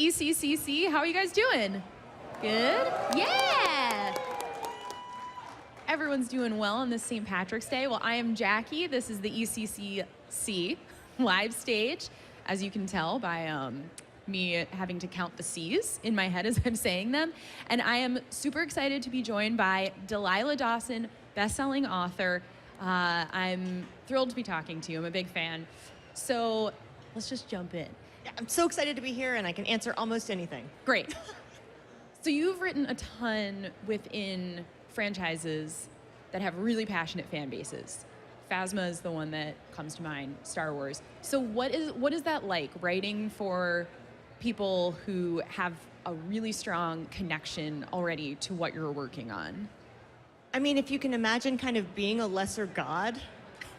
ECCC. How are you guys doing? Good? Yeah! Everyone's doing well on this St. Patrick's Day. Well, I am Jackie. This is the ECCC live stage, as you can tell by me having to count the C's in my head as I'm saying them. And I am super excited to be joined by Delilah Dawson, best-selling author. I'm thrilled to be talking to you. I'm a big fan. So let's just jump in. Yeah, I'm so excited to be here, and I can answer almost anything. Great. So you've written a ton within franchises that have really passionate fan bases. Phasma is the one that comes to mind, Star Wars. So what is that like, writing for people who have a really strong connection already to what you're working on? I mean, if you can imagine kind of being a lesser god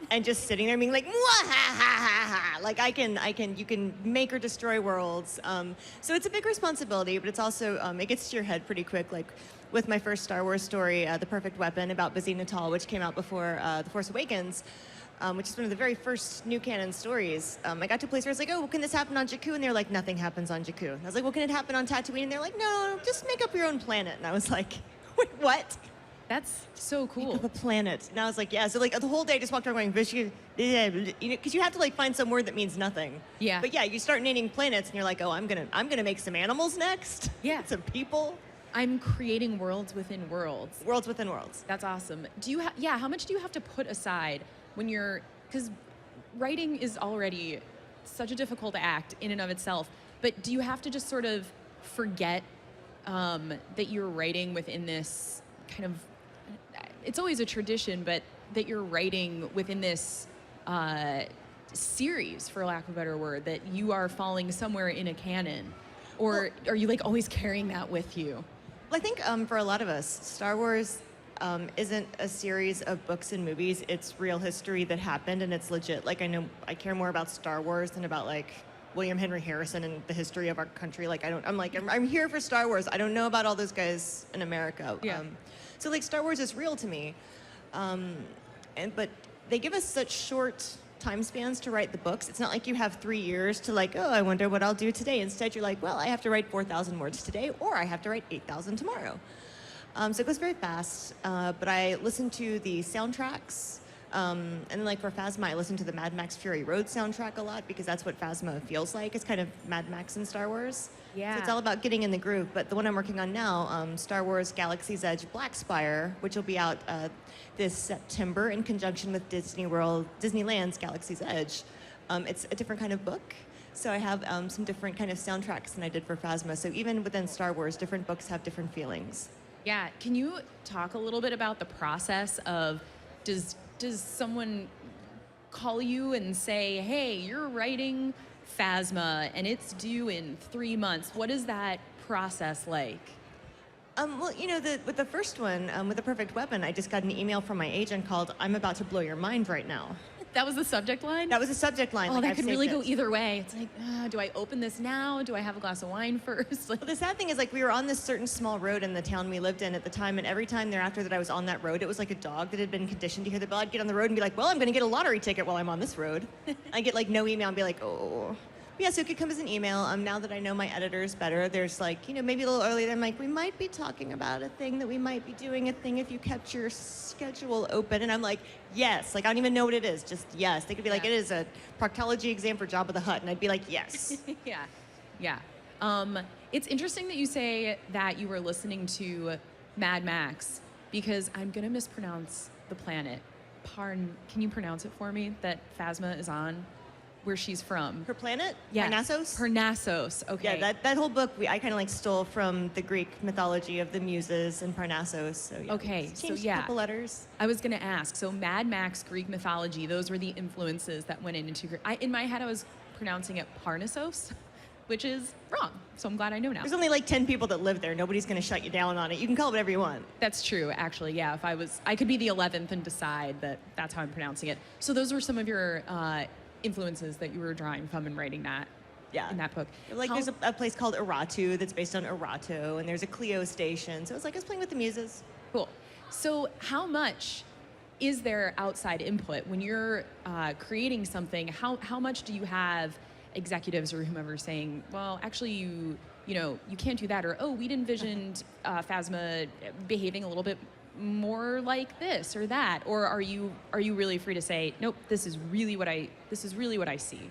and just sitting there being like, "Mwahahaha," like you can make or destroy worlds. So it's a big responsibility, but it's also, it gets to your head pretty quick. Like with my first Star Wars story, The Perfect Weapon, about Bazine Natal, which came out before The Force Awakens, which is one of the very first new canon stories. I got to a place where I was like, oh, well, can this happen on Jakku? And they're like, nothing happens on Jakku. And I was like, well, can it happen on Tatooine? And they're like, no, just make up your own planet. And I was like, wait, what? That's so cool. Make up a planet. And I was like, yeah. So like the whole day I just walked around going, you know, because you have to like find some word that means nothing. Yeah. But yeah, you start naming planets and you're like, oh, I'm gonna make some animals next. Yeah. Some people. I'm creating worlds within worlds. Worlds within worlds. That's awesome. Do you how much do you have to put aside when you're, because writing is already such a difficult act in and of itself, but do you have to just sort of forget that you're writing within this kind of, it's always a tradition, but that you're writing within this series, for lack of a better word, that you are falling somewhere in a canon? Or are you like always carrying that with you? Well, I think for a lot of us, Star Wars isn't a series of books and movies. It's real history that happened, and it's legit. Like, I know I care more about Star Wars than about like William Henry Harrison and the history of our country. Like, I'm here for Star Wars. I don't know about all those guys in America. Yeah. So like Star Wars is real to me, but they give us such short time spans to write the books. It's not like you have 3 years to like, oh, I wonder what I'll do today. Instead, you're like, well, I have to write 4,000 words today, or I have to write 8,000 tomorrow. So it goes very fast, but I listen to the soundtracks, and like for Phasma, I listen to the Mad Max Fury Road soundtrack a lot because that's what Phasma feels like. It's kind of Mad Max in Star Wars. Yeah. So it's all about getting in the groove. But the one I'm working on now, Star Wars Galaxy's Edge Black Spire, which will be out this September in conjunction with Disneyland's Galaxy's Edge. It's a different kind of book. So I have some different kind of soundtracks than I did for Phasma. So even within Star Wars, different books have different feelings. Yeah, can you talk a little bit about the process of, does someone call you and say, hey, you're writing Phasma and it's due in 3 months? What is that process like? Well, you know, with the first one, with The Perfect Weapon, I just got an email from my agent called, I'm about to blow your mind right now. That was the subject line? That was the subject line. Oh, like, that I've could really saved go it. either way. It's like, do I open this now? Do I have a glass of wine first? Like, Well, the sad thing is, like, we were on this certain small road in the town we lived in at the time, and every time thereafter that I was on that road, it was like a dog that had been conditioned to hear the bell. I'd get on the road and be like, well, I'm going to get a lottery ticket while I'm on this road. I get, like, no email and be like, oh. But yeah, so it could come as an email. Now that I know my editors better, there's, like, you know, maybe a little earlier, I'm like, we might be talking about a thing that we might be doing a thing if you kept your schedule open. And I'm like, yes. Like, I don't even know what it is. Just yes. They could be like, it is a proctology exam for Jabba the Hutt. And I'd be like, yes. yeah, yeah. It's interesting that you say that you were listening to Mad Max, because I'm going to mispronounce the planet. Can you pronounce it for me, that Phasma is on? Where she's from. Her planet? Yeah. Parnassos? Parnassos, okay. Yeah, that whole book, I kind of like stole from the Greek mythology of the Muses and Parnassos. So yeah, okay, changed a couple letters. I was gonna ask, so Mad Max, Greek mythology, those were the influences that went into Greek. In my head, I was pronouncing it Parnassos, which is wrong. So I'm glad I know now. There's only like 10 people that live there. Nobody's gonna shut you down on it. You can call it whatever you want. That's true, actually, yeah. If I could be the 11th and decide that that's how I'm pronouncing it. So those were some of your influences that you were drawing from and writing that in that book. Like there's a place called Eratu that's based on Erato, and there's a Clio station. So it's like I was playing with the muses. Cool. So how much is there outside input when you're creating something? How much do you have executives or whomever saying, well, actually you can't do that, or oh, we'd envisioned Phasma behaving a little bit more like this or that, or are you really free to say, nope, this is really what I see?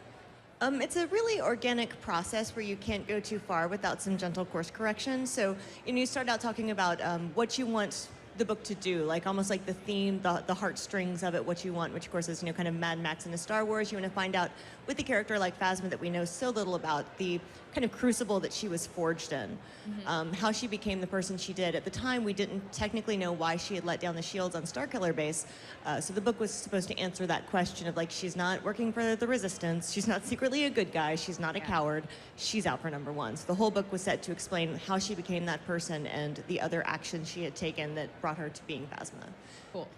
It's a really organic process where you can't go too far without some gentle course correction. So, you start out talking about what you want the book to do, like almost like the theme, the heartstrings of it, what you want, which of course is, kind of Mad Max into Star Wars. You want to find out with a character like Phasma that we know so little about, the kind of crucible that she was forged in, how she became the person she did. At the time, we didn't technically know why she had let down the shields on Starkiller Base, so the book was supposed to answer that question of like, she's not working for the Resistance, she's not secretly a good guy, she's not a coward, she's out for number one. So the whole book was set to explain how she became that person and the other actions she had taken that brought her to being Phasma. Cool.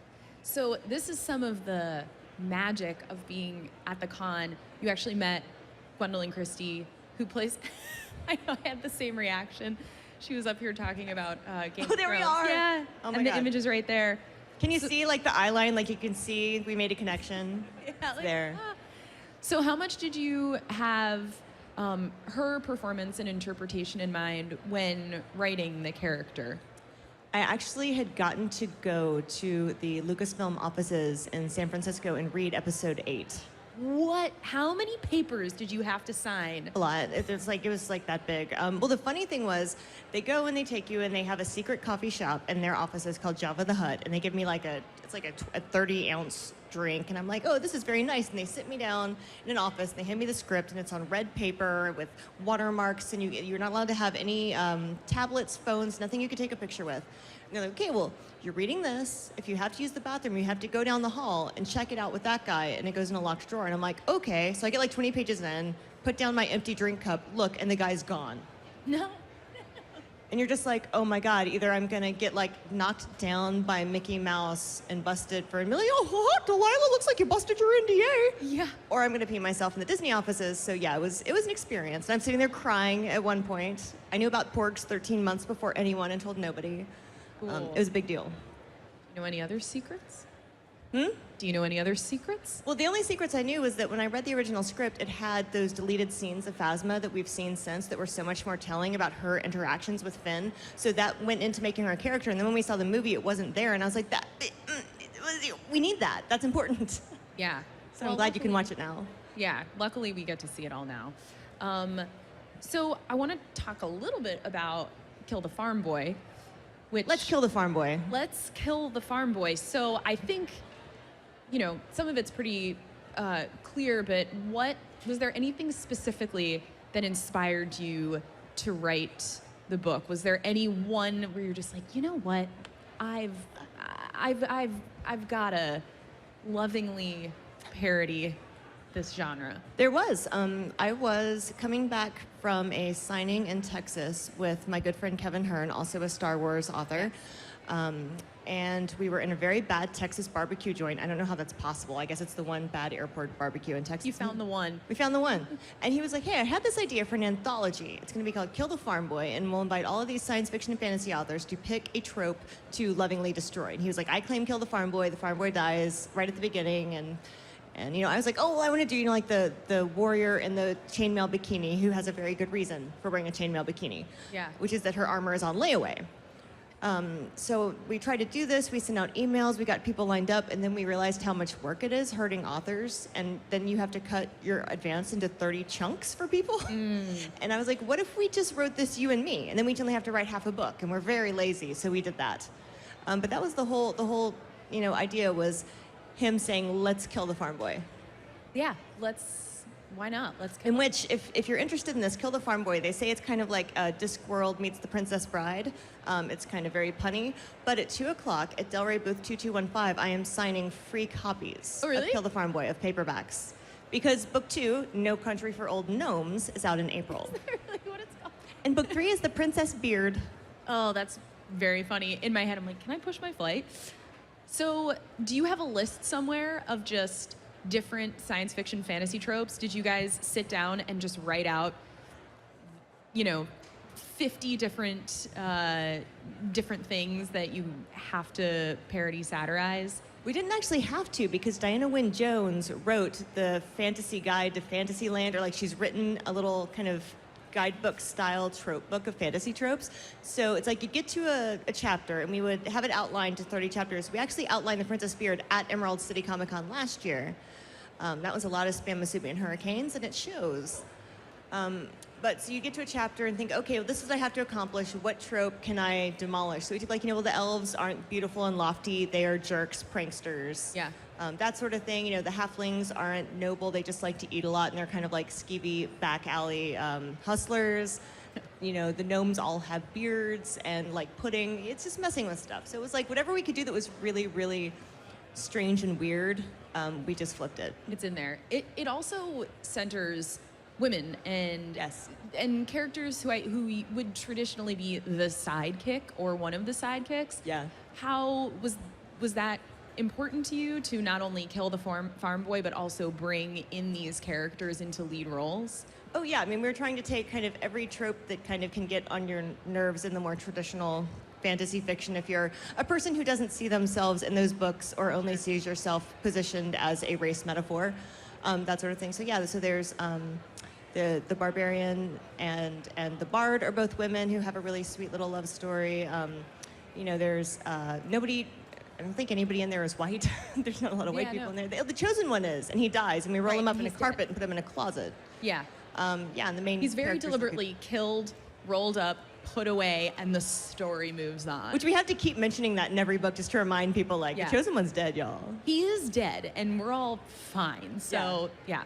So this is some of the magic of being at the con. You actually met Gwendolyn Christie, who plays... I know, I had the same reaction. She was up here talking about Game of there we Thrones. are! Yeah, Oh my and God. the image is right there. Can you see like the eye line? Like you can see we made a connection. Yeah, It's there. So how much did you have her performance and interpretation in mind when writing the character? I actually had gotten to go to the Lucasfilm offices in San Francisco and read episode 8. What? How many papers did you have to sign? A lot. It was like that big. Well, the funny thing was, they go and they take you and they have a secret coffee shop in their offices called Java the Hutt, and they give me like a 30-ounce drink, and I'm like, oh, this is very nice. And they sit me down in an office, and they hand me the script, and it's on red paper with watermarks, and you're not allowed to have any tablets, phones, nothing you could take a picture with. And they're like, okay, well, you're reading this. If you have to use the bathroom, you have to go down the hall and check it out with that guy, and it goes in a locked drawer. And I'm like, okay. So I get like 20 pages in, put down my empty drink cup, look, and the guy's gone. No. And you're just like, oh my God, either I'm gonna get like knocked down by Mickey Mouse and busted for a million, oh, Delilah, looks like you busted your NDA. Yeah. Or I'm gonna pee myself in the Disney offices. So yeah, it was an experience. And I'm sitting there crying at one point. I knew about Porgs 13 months before anyone and told nobody. Cool. It was a big deal. You know any other secrets? Hmm? Do you know any other secrets? Well, the only secrets I knew was that when I read the original script, it had those deleted scenes of Phasma that we've seen since that were so much more telling about her interactions with Finn. So that went into making her a character. And then when we saw the movie, it wasn't there. And I was like, we need that. That's important. Yeah. So I'm glad you can watch it now. Yeah, luckily we get to see it all now. So I want to talk a little bit about Kill the Farm Boy. Let's kill the farm boy. Let's kill the farm boy. So I think, some of it's pretty clear, but was there anything specifically that inspired you to write the book? Was there any one where you're just like, you know what, I've got to lovingly parody this genre? There was. I was coming back from a signing in Texas with my good friend Kevin Hearn, also a Star Wars author. And we were in a very bad Texas barbecue joint. I don't know how that's possible. I guess it's the one bad airport barbecue in Texas. You found the one. We found the one. And he was like, hey, I had this idea for an anthology. It's going to be called Kill the Farm Boy, and we'll invite all of these science fiction and fantasy authors to pick a trope to lovingly destroy. And he was like, I claim Kill the Farm Boy dies right at the beginning, and I was like, oh, well, I want to do, like the warrior in the chainmail bikini who has a very good reason for wearing a chainmail bikini. Yeah. Which is that her armor is on layaway. So we tried to do this, we sent out emails, we got people lined up, and then we realized how much work it is hurting authors, and then you have to cut your advance into 30 chunks for people. And I was like, what if we just wrote this you and me, and then we only have to write half a book, and we're very lazy, so we did that. But that was the whole idea was him saying, let's kill the farm boy. Yeah, why not? Let's kill In which, if you're interested in this, Kill the Farm Boy, they say it's kind of like Discworld meets The Princess Bride. It's kind of very punny. But at 2 o'clock at Delray booth 2215, I am signing free copies Oh, really? of Kill the Farm Boy, of paperbacks. Because book 2, No Country for Old Gnomes, is out in April. Is that really what it's called? And book 3 is The Princess Beard. Oh, that's very funny. In my head, I'm like, can I push my flight? So do you have a list somewhere of just different science fiction fantasy tropes? Did you guys sit down and just write out, 50 different things that you have to parody, satirize? We didn't actually have to because Diana Wynne Jones wrote the fantasy guide to Fantasyland, or like she's written a little kind of guidebook style trope book of fantasy tropes. So it's like you get to a chapter and we would have it outlined to 30 chapters. We actually outlined the Princess Beard at Emerald City Comicon last year. That was a lot of spam, Masubi, and hurricanes, and it shows. But so you get to a chapter and think, okay, well, this is what I have to accomplish. What trope can I demolish? So we did like, well, the elves aren't beautiful and lofty. They are jerks, pranksters. Yeah. That sort of thing. The halflings aren't noble. They just like to eat a lot, and they're kind of like skeevy back alley hustlers. The gnomes all have beards and like pudding. It's just messing with stuff. So it was like whatever we could do that was really, really strange and weird, we just flipped it. It's in there. It also centers women and Yes. and characters who would traditionally be the sidekick or one of the sidekicks. Yeah. How was that important to you to not only kill the farm boy but also bring in these characters into lead roles? Oh yeah, I mean, we were trying to take kind of every trope that kind of can get on your nerves in the more traditional fantasy fiction. If you're a person who doesn't see themselves in those books or only sees yourself positioned as a race metaphor, that sort of thing. So yeah, so there's the barbarian and the bard are both women who have a really sweet little love story. There's nobody. I don't think anybody in there is white. There's not a lot of white people in there. The chosen one is, and he dies, and we roll him up in a carpet and put him in a closet. Yeah. And the main. He's very deliberately killed, rolled up, put away, and the story moves on. Which we have to keep mentioning that in every book just to remind people, like, the chosen one's dead, y'all. He is dead, and we're all fine. So, yeah.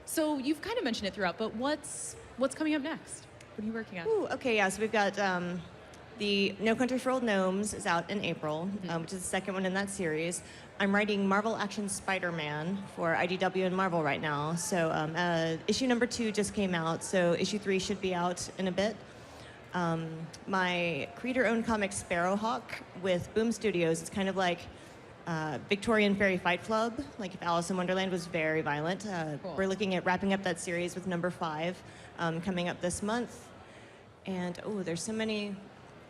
So you've kind of mentioned it throughout, but what's coming up next? What are you working on? Ooh, okay, yeah, so we've got the No Country for Old Gnomes is out in April, which is the second one in that series. I'm writing Marvel Action Spider-Man for IDW and Marvel right now. So issue number 2 just came out, so issue 3 should be out in a bit. My creator-owned comic Sparrowhawk with Boom Studios. It's kind of like Victorian Fairy Fight Club, like if Alice in Wonderland was very violent. Cool. We're looking at wrapping up that series with number 5 coming up this month. And there's so many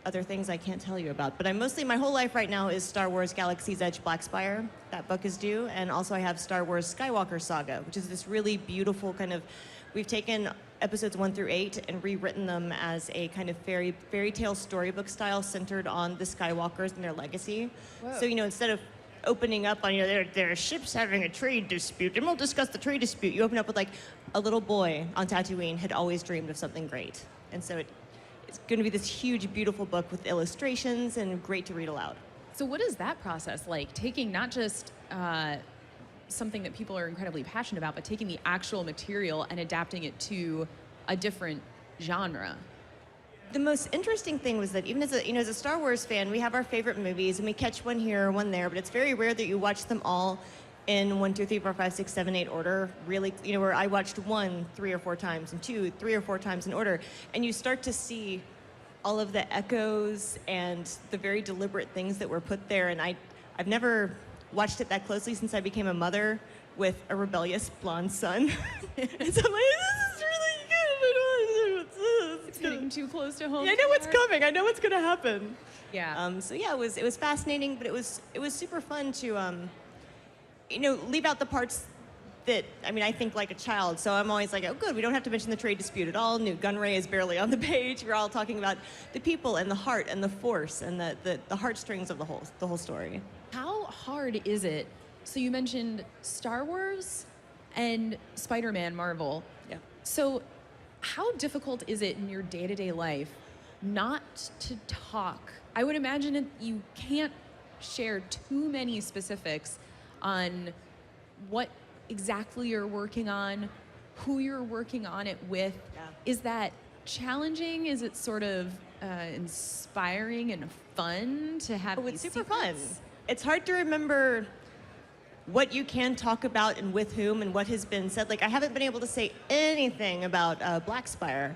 other things I can't tell you about. But my whole life right now is Star Wars Galaxy's Edge Blackspire. That book is due. And also I have Star Wars Skywalker Saga, which is this really beautiful kind of, we've taken episodes 1 through 8 and rewritten them as a kind of fairy tale storybook style centered on the Skywalkers and their legacy. Whoa. So, instead of opening up on, there are ships having a trade dispute, and we'll discuss the trade dispute, you open up with like a little boy on Tatooine had always dreamed of something great. And so it's going to be this huge, beautiful book with illustrations and great to read aloud. So what is that process like? Taking not just something that people are incredibly passionate about, but taking the actual material and adapting it to a different genre. The most interesting thing was that even as a Star Wars fan, we have our favorite movies and we catch one here, one there, but it's very rare that you watch them all in 1, 2, 3, 4, 5, 6, 7, 8 order. Really, where I watched 1 3 or 4 times and 2 3 or 4 times in order, and you start to see all of the echoes and the very deliberate things that were put there. And I've never watched it that closely since I became a mother with a rebellious blonde son. And so I'm like, this is really good. I don't know what's this. It's getting too close to home. Yeah, I know what's coming. I know what's going to happen. Yeah. So yeah, it was fascinating, but it was super fun to leave out the parts that, I think like a child. So I'm always like, oh good, we don't have to mention the trade dispute at all. Newt Gunray is barely on the page. We're all talking about the people and the heart and the force and the heartstrings of the whole story. How hard is it? So you mentioned Star Wars and Spider-Man Marvel. Yeah. So how difficult is it in your day-to-day life not to talk? I would imagine that you can't share too many specifics on what exactly you're working on, who you're working on it with. Yeah. Is that challenging? Is it sort of inspiring and fun to have Oh, it's these super secrets? fun. It's hard to remember what you can talk about and with whom and what has been said. Like, I haven't been able to say anything about Blackspire,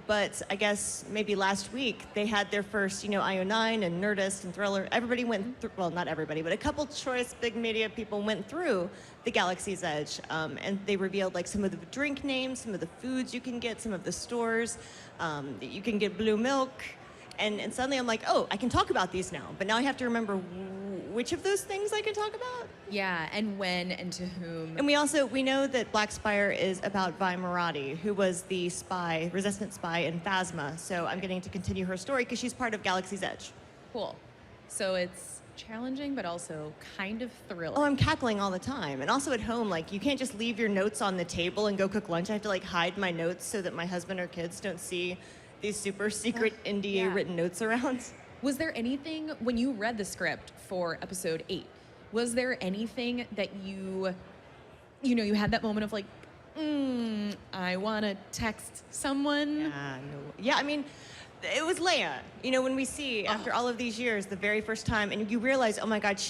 but I guess maybe last week they had their first, IO9 and Nerdist and Thriller. Everybody went through, well, not everybody, but a couple choice big media people went through the Galaxy's Edge, and they revealed like some of the drink names, some of the foods you can get, some of the stores. You can get blue milk. And suddenly I'm like, oh, I can talk about these now. But now I have to remember which of those things I can talk about. Yeah, and when and to whom. And we know that Black Spire is about Vi Marati, who was the spy, resistant spy in Phasma. So I'm getting to continue her story because she's part of Galaxy's Edge. Cool. So it's challenging, but also kind of thrilling. Oh, I'm cackling all the time. And also at home, like, you can't just leave your notes on the table and go cook lunch. I have to, like, hide my notes so that my husband or kids don't see these super secret NDA written notes around. Was there anything, when you read the script for episode 8, was there anything that you had that moment of like, I want to text someone? Yeah, I mean, it was Leia. You know, when we see, after all of these years, the very first time, and you realize, oh my God,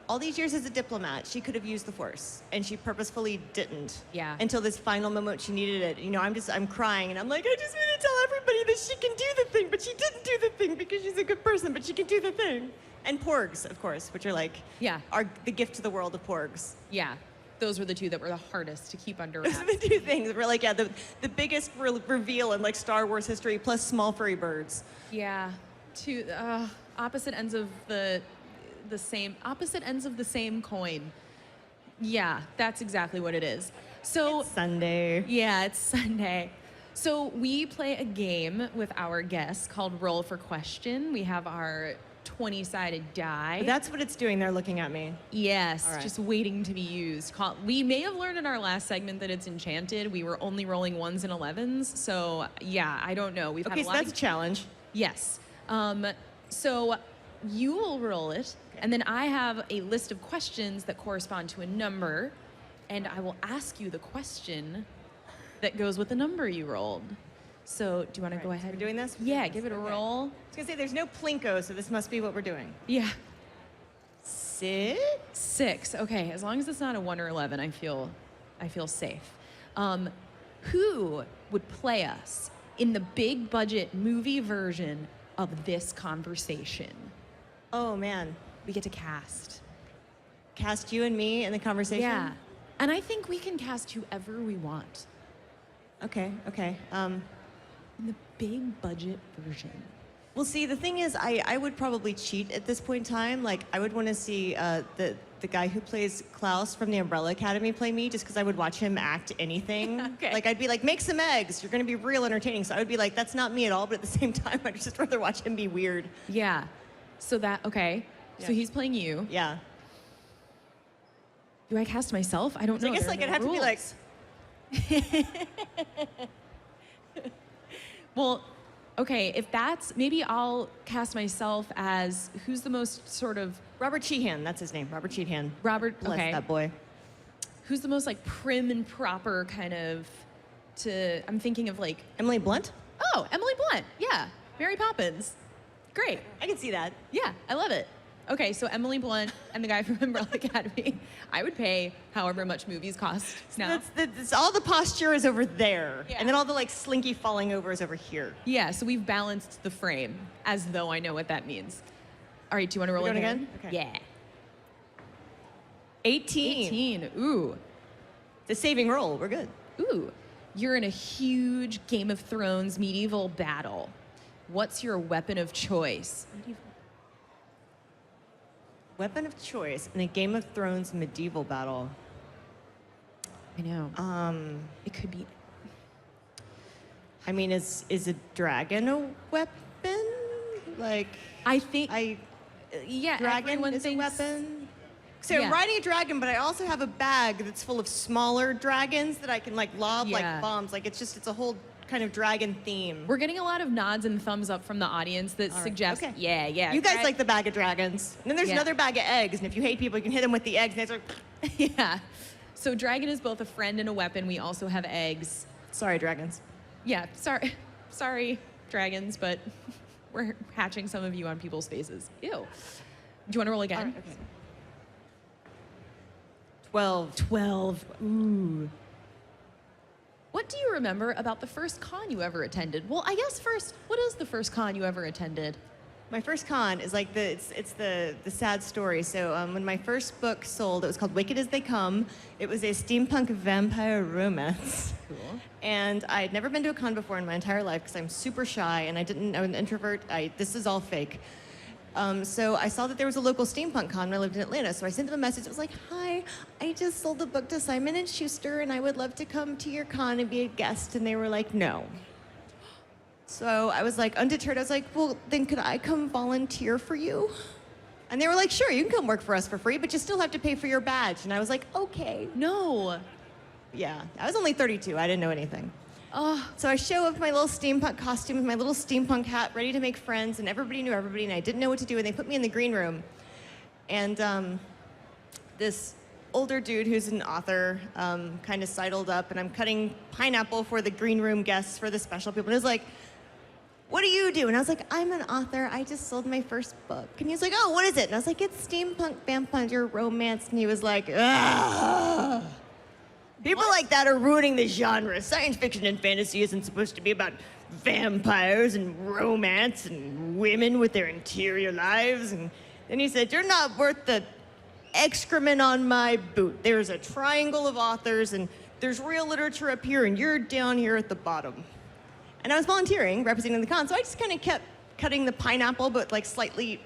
all these years as a diplomat, she could have used the Force, and she purposefully didn't. Yeah. Until this final moment she needed it. You know, I'm crying, and I'm like, I just want to tell everybody that she can do the thing, but she didn't do the thing because she's a good person, but she can do the thing. And Porgs, of course, which are like, are the gift to the world of Porgs. Yeah. Those were the two that were the hardest to keep under wraps. Those are the two things. We're like, the biggest reveal in like Star Wars history, plus small furry birds. Yeah, two opposite ends of the same coin. Yeah, that's exactly what it is. So it's Sunday. Yeah, it's Sunday. So we play a game with our guests called Roll for Question. We have our 20-sided die. That's what it's doing. They're looking at me. Yes, just waiting to be used. We may have learned in our last segment that it's enchanted. We were only rolling 1s and 11s. So yeah, I don't know. We've had a lot that's a challenge. Yes. So you will roll it, and then I have a list of questions that correspond to a number, and I will ask you the question that goes with the number you rolled. So do you want to go ahead? We're doing this? Yeah, give it a roll. I was going to say, there's no plinko, so this must be what we're doing. Yeah. 6? 6. Okay, as long as it's not a 1 or 11, I feel safe. Who would play us in the big budget movie version of this conversation? Oh, man. We get to cast. Cast you and me in the conversation? Yeah. And I think we can cast whoever we want. Okay. In the big budget version. Well, see, the thing is, I would probably cheat at this point in time. Like, I would want to see the guy who plays Klaus from the Umbrella Academy play me, just because I would watch him act anything. Okay. Like, I'd be like, make some eggs. You're going to be real entertaining. So I would be like, that's not me at all. But at the same time, I'd just rather watch him be weird. Yeah. So Yeah. So he's playing you. Yeah. Do I cast myself? I don't know. I guess like I'd have to be like. Well, okay, if that's, maybe I'll cast myself as, who's the most sort of... Robert Sheehan, that's his name, Robert Sheehan. Bless that boy. Who's the most like prim and proper kind of, I'm thinking of like... Emily Blunt? Oh, Emily Blunt, yeah. Mary Poppins. Great. I can see that. Yeah, I love it. Okay, so Emily Blunt and the guy from Umbrella Academy. I would pay however much movies cost now. That's all the posture is over there. Yeah. And then all the like slinky falling over is over here. Yeah, so we've balanced the frame as though I know what that means. All right, do you want to roll again? Okay. Yeah. 18. 18, ooh. It's a saving roll, we're good. Ooh, you're in a huge Game of Thrones medieval battle. What's your weapon of choice? Weapon of choice in a Game of Thrones medieval battle. I know. It could be. I mean, is a dragon a weapon? Like, I think. Yeah, dragon is a weapon. So Yeah. I'm riding a dragon, but I also have a bag that's full of smaller dragons that I can like lob like bombs. Like it's a whole kind of dragon theme. We're getting a lot of nods and thumbs up from the audience that suggest, yeah. You guys like the bag of dragons. And then there's Yeah. another bag of eggs, and if you hate people, you can hit them with the eggs, and it's like, Yeah. So dragon is both a friend and a weapon. We also have eggs. sorry, dragons. Yeah, sorry, dragons, but we're hatching some of you on people's faces. Ew. Do you want to roll again? All right, okay. 12. 12. Ooh. What do you remember about the first con you ever attended? Well, I guess first, what is the first con you ever attended? My first con is like it's the sad story. So when my first book sold, it was called Wicked as They Come. It was a steampunk vampire romance. Cool. And I had never been to a con before in my entire life because I'm super shy and I'm an introvert. This is all fake. So I saw that there was a local steampunk con when I lived in Atlanta. So I sent them a message. It was like, hi, I just sold a book to Simon & Schuster, and I would love to come to your con and be a guest. And they were like, no. So I was like, undeterred, I was like, well, then could I come volunteer for you? And they were like, sure, you can come work for us for free, but you still have to pay for your badge. And I was like, okay. No. Yeah, I was only 32. I didn't know anything. Oh, So I show up in my little steampunk costume with my little steampunk hat, ready to make friends, and everybody knew everybody, and I didn't know what to do, and they put me in the green room. And this older dude who's an author kind of sidled up, and I'm cutting pineapple for the green room guests for the special people, and he was like, what do you do? And I was like, I'm an author. I just sold my first book. And he was like, oh, what is it? And I was like, it's steampunk vampire romance. And he was like, ugh. People like that are ruining the genre. Science fiction and fantasy isn't supposed to be about vampires and romance and women with their interior lives. And then he said, you're not worth the excrement on my boot. There's a triangle of authors, and there's real literature up here, and you're down here at the bottom. And I was volunteering, representing the con, so I just kind of kept cutting the pineapple, but like slightly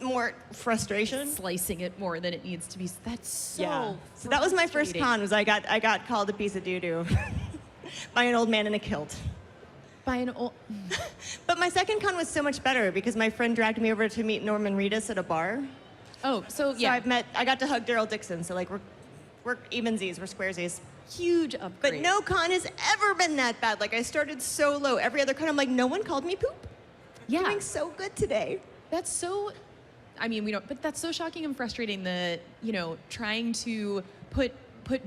more frustration. slicing it more than it needs to be. That's so. So that was my first frustrating. con. Was I got called a piece of doo-doo by an old man in a kilt. By an old. But my second con was so much better because my friend dragged me over to meet Norman Reedus at a bar. Oh, so So yeah, I got to hug Daryl Dixon. So like we're evensies, we're squaresies. huge upgrade. But no con has ever been that bad. Like I started so low. Every other con, I'm like, no one called me poop. Yeah, Doing so good today. that's so. I mean, we don't. But that's so shocking and frustrating that trying to put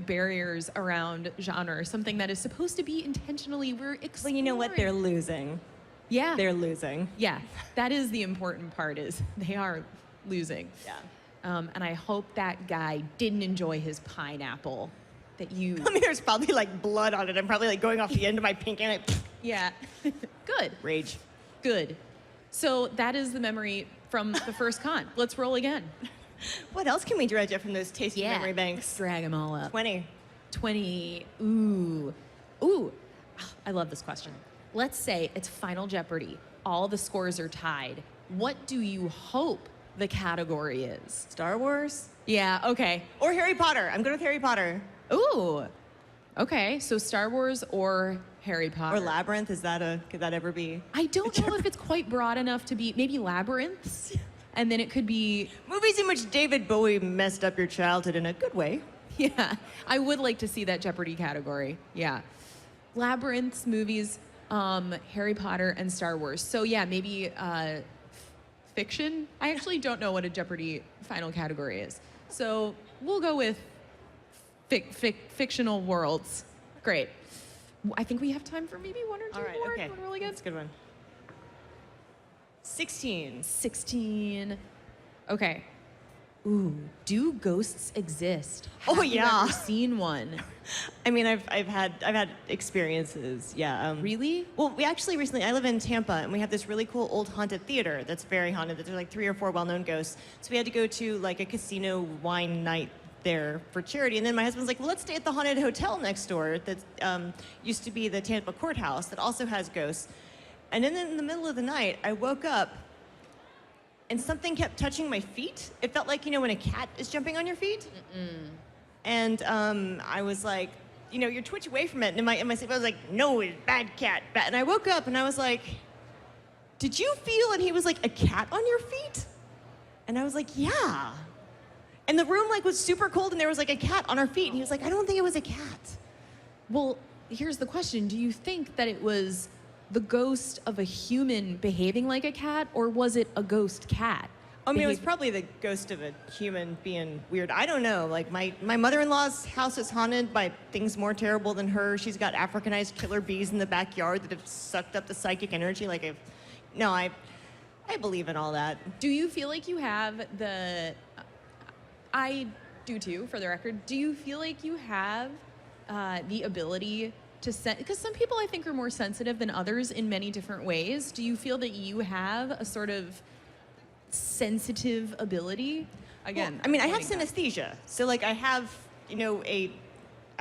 barriers around genre, something that is supposed to be intentionally we're exploring. Well, you know what? They're losing. Yeah. They're losing. Yeah, that is the important part. Is they are losing. Yeah. And I hope that guy didn't enjoy his pineapple. That you. I mean, there's probably like blood on it. I'm probably like going off the end of my pinky and Yeah. Good. rage. Good. So that is the memory from the first con. Let's roll again. What else can we dredge up from those tasty memory banks? Drag them all up. 20. 20. Ooh. Ooh. I love this question. Let's say it's Final Jeopardy. All the scores are tied. What do you hope the category is? Star Wars? Yeah, okay. Or Harry Potter. I'm good with Harry Potter. Ooh. Okay, so Star Wars or Harry Potter. Or Labyrinth. Could that ever be? I don't know if it's quite broad enough to be, maybe Labyrinths, and then it could be, Movies in which David Bowie messed up your childhood in a good way. yeah, I would like to see that Jeopardy category, yeah. Labyrinths, movies, Harry Potter, and Star Wars. So yeah, maybe fiction. I actually don't know what a Jeopardy final category is. So we'll go with fictional worlds. Great. I think we have time for maybe one or two All right, more. okay. You wanna roll again? That's a good one. 16. 16. Okay. Ooh, do ghosts exist? Oh, Have you yeah. ever seen one? I mean, I've had experiences. Yeah. Really? Well, we actually recently, I live in Tampa, and we have this really cool old haunted theater that's very haunted. There's like 3 or 4 well-known ghosts. So we had to go to like a casino wine night there for charity. And then my husband's like, well, let's stay at the haunted hotel next door that used to be the Tampa courthouse that also has ghosts. And then in the middle of the night, I woke up and something kept touching my feet. It felt like, when a cat is jumping on your feet. And I was like, you twitch away from it. And in my sleep, I was like, no, it's bad cat. Bad. And I woke up and I was like, did you feel? And he was like, a cat on your feet? And I was like, yeah. And the room was super cold and there was like a cat on our feet. And he was like, I don't think it was a cat. Well, here's the question. Do you think that it was the ghost of a human behaving like a cat, or was it a ghost cat? I mean, it was probably the ghost of a human being weird. I don't know. Like, my mother-in-law's house is haunted by things more terrible than her. She's got Africanized killer bees in the backyard that have sucked up the psychic energy. I believe in all that. Do you feel like you have I do too, for the record. Do you feel like you have the ability to because some people I think are more sensitive than others in many different ways. Do you feel that you have a sort of sensitive ability? Again, Well, I mean, I have synesthesia. So, I have, a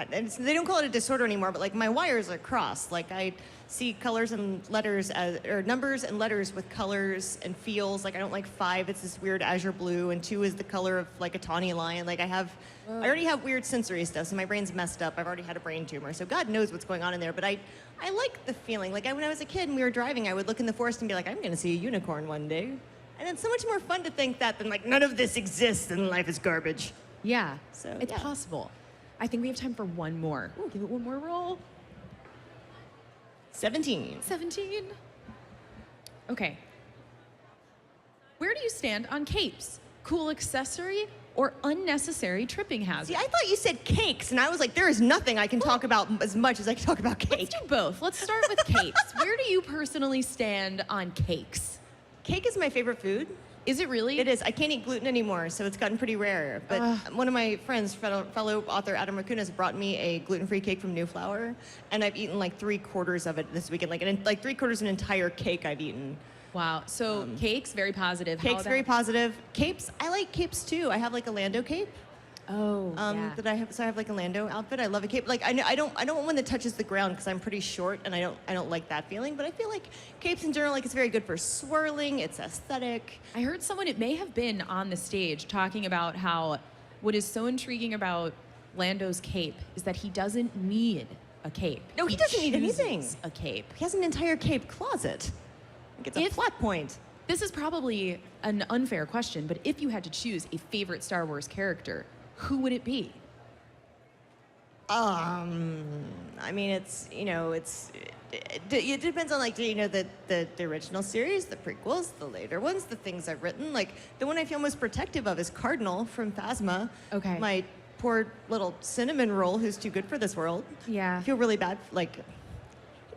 they don't call it a disorder anymore, but like my wires are crossed. Like I see colors and letters or numbers and letters with colors and feels. Like I don't like 5, it's this weird azure blue, and 2 is the color of like a tawny lion. Like I already have weird sensory stuff, so my brain's messed up. I've already had a brain tumor, so God knows what's going on in there. But I like the feeling. Like when I was a kid and we were driving, I would look in the forest and be like, I'm gonna see a unicorn one day. And it's so much more fun to think that than like, none of this exists and life is garbage. Yeah, So, it's yeah. possible. I think we have time for one more. Ooh, give it one more roll. 17. 17. Okay. Where do you stand on capes? Cool accessory or unnecessary tripping hazard? See, I thought you said cakes, and I was like, there is nothing I can talk about as much as I can talk about cake. Let's do both. Let's start with capes. Where do you personally stand on cakes? Cake is my favorite food. Is it really? It is. I can't eat gluten anymore, so it's gotten pretty rare. But one of my friends, fellow author Adam Rakunas, brought me a gluten-free cake from New Flour, and I've eaten like 3/4 of it this weekend. Like 3/4 an entire cake I've eaten. Wow. So cakes, very positive. How Cake's about- very positive. Capes, I like capes too. I have like a Lando cape. Oh, yeah. That I have. So I have like a Lando outfit. I love a cape. Like I don't want one that touches the ground because I'm pretty short and I don't like that feeling. But I feel like capes in general, like it's very good for swirling. It's aesthetic. I heard someone, it may have been on the stage, talking about how what is so intriguing about Lando's cape is that he doesn't need a cape. No, he doesn't need anything. chooses a cape. He has an entire cape closet. Like it's a flat point. This is probably an unfair question, but if you had to choose a favorite Star Wars character, who would it be? I mean, it's it depends on like the original series, the prequels, the later ones, the things I've written. Like the one I feel most protective of is Cardinal from Phasma. Okay. My poor little cinnamon roll who's too good for this world. Yeah. I feel really bad. Like,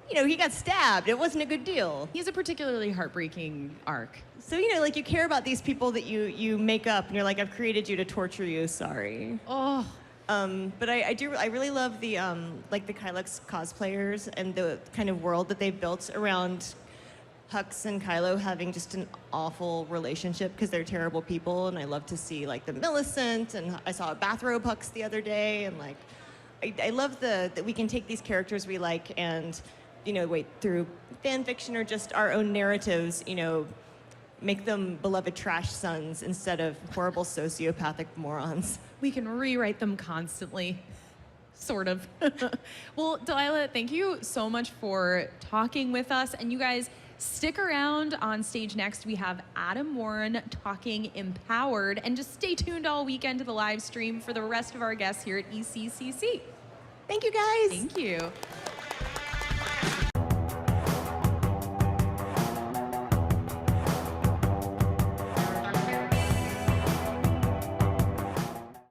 he got stabbed. It wasn't a good deal. He has a particularly heartbreaking arc. So like you care about these people that you make up, and you're like, I've created you to torture you. Sorry. Oh. But I really love the like the Kylux cosplayers and the kind of world that they've built around Hux and Kylo having just an awful relationship because they're terrible people, and I love to see like the Millicent, and I saw a bathrobe Hux the other day, and like I love that we can take these characters we like and through fan fiction or just our own narratives, make them beloved trash sons instead of horrible sociopathic morons. We can rewrite them constantly, sort of. Well, Delilah, thank you so much for talking with us. And you guys, stick around on stage next. We have Adam Warren talking Empowered. And just stay tuned all weekend to the live stream for the rest of our guests here at ECCC. Thank you, guys. Thank you.